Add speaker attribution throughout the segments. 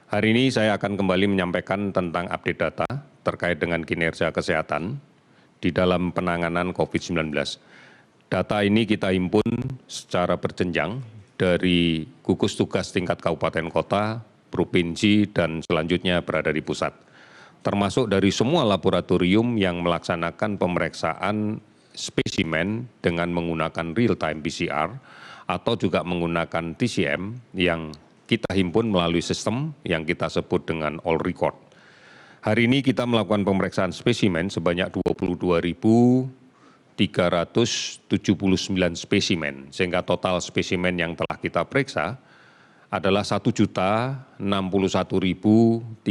Speaker 1: Hari ini saya akan kembali menyampaikan tentang update data terkait dengan kinerja kesehatan di dalam penanganan COVID-19. Data ini kita himpun secara berjenjang dari gugus tugas tingkat kabupaten kota, provinsi, dan selanjutnya berada di pusat. Termasuk dari semua laboratorium yang melaksanakan pemeriksaan spesimen dengan menggunakan real-time PCR atau juga menggunakan TCM yang kita himpun melalui sistem yang kita sebut dengan all record. Hari ini kita melakukan pemeriksaan spesimen sebanyak 22.379 spesimen, sehingga total spesimen yang telah kita periksa adalah 1.061.367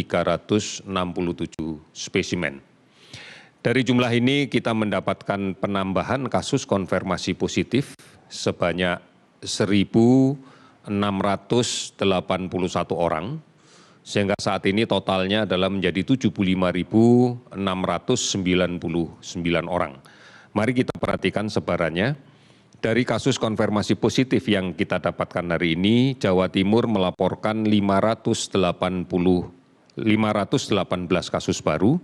Speaker 1: spesimen. Dari jumlah ini kita mendapatkan penambahan kasus konfirmasi positif sebanyak 1.681 orang, sehingga saat ini totalnya adalah menjadi 75.699 orang. Mari kita perhatikan sebarannya. Dari kasus konfirmasi positif yang kita dapatkan hari ini, Jawa Timur melaporkan 518 kasus baru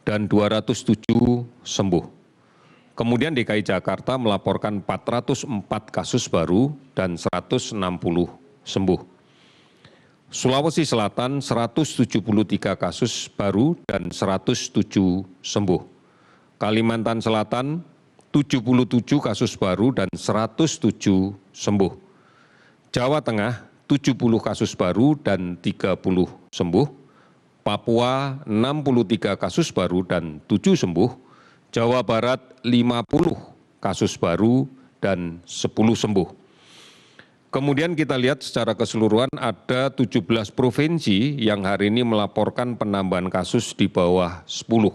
Speaker 1: dan 207 sembuh. Kemudian DKI Jakarta melaporkan 404 kasus baru dan 160 sembuh. Sulawesi Selatan 173 kasus baru dan 107 sembuh. Kalimantan Selatan 77 kasus baru dan 107 sembuh. Jawa Tengah 70 kasus baru dan 30 sembuh. Papua 63 kasus baru dan 7 sembuh. Jawa Barat 50 kasus baru dan 10 sembuh. Kemudian kita lihat secara keseluruhan ada 17 provinsi yang hari ini melaporkan penambahan kasus di bawah 10.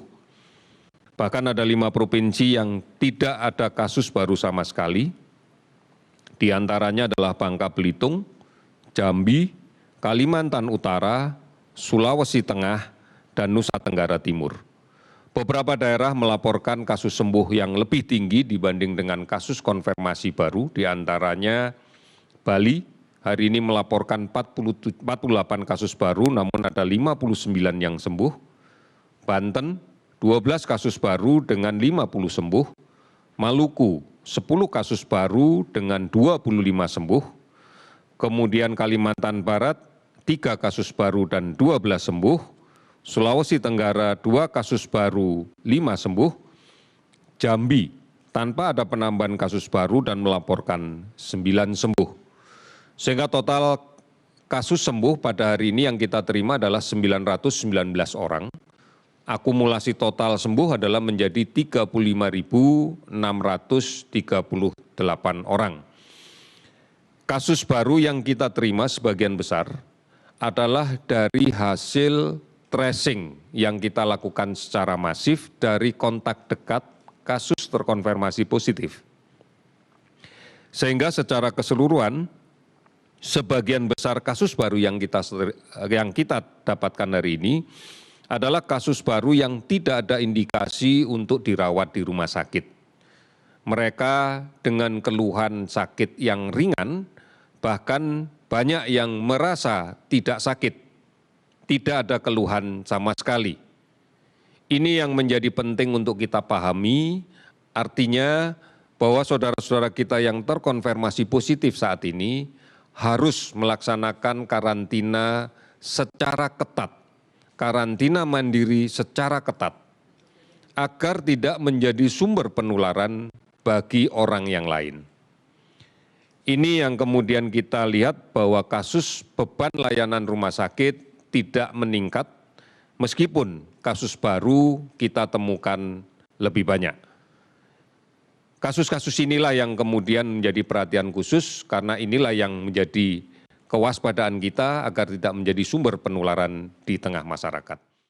Speaker 1: Bahkan ada 5 provinsi yang tidak ada kasus baru sama sekali. Di antaranya adalah Bangka Belitung, Jambi, Kalimantan Utara, Sulawesi Tengah, dan Nusa Tenggara Timur. Beberapa daerah melaporkan kasus sembuh yang lebih tinggi dibanding dengan kasus konfirmasi baru, di antaranya Bali, hari ini melaporkan 48 kasus baru, namun ada 59 yang sembuh. Banten, 12 kasus baru dengan 50 sembuh. Maluku, 10 kasus baru dengan 25 sembuh. Kemudian Kalimantan Barat, 3 kasus baru dan 12 sembuh. Sulawesi Tenggara 2 kasus baru, 5 sembuh. Jambi tanpa ada penambahan kasus baru dan melaporkan 9 sembuh. Sehingga total kasus sembuh pada hari ini yang kita terima adalah 919 orang. Akumulasi total sembuh adalah menjadi 35.638 orang. Kasus baru yang kita terima sebagian besar adalah dari hasil tracing yang kita lakukan secara masif dari kontak dekat kasus terkonfirmasi positif. Sehingga secara keseluruhan, sebagian besar kasus baru yang kita dapatkan hari ini adalah kasus baru yang tidak ada indikasi untuk dirawat di rumah sakit. Mereka dengan keluhan sakit yang ringan, bahkan banyak yang merasa tidak sakit, tidak ada keluhan sama sekali. Ini yang menjadi penting untuk kita pahami, artinya bahwa saudara-saudara kita yang terkonfirmasi positif saat ini harus melaksanakan karantina secara ketat, karantina mandiri secara ketat, agar tidak menjadi sumber penularan bagi orang yang lain. Ini yang kemudian kita lihat bahwa kasus beban layanan rumah sakit tidak meningkat, meskipun kasus baru kita temukan lebih banyak. Kasus-kasus inilah yang kemudian menjadi perhatian khusus, karena inilah yang menjadi kewaspadaan kita agar tidak menjadi sumber penularan di tengah masyarakat.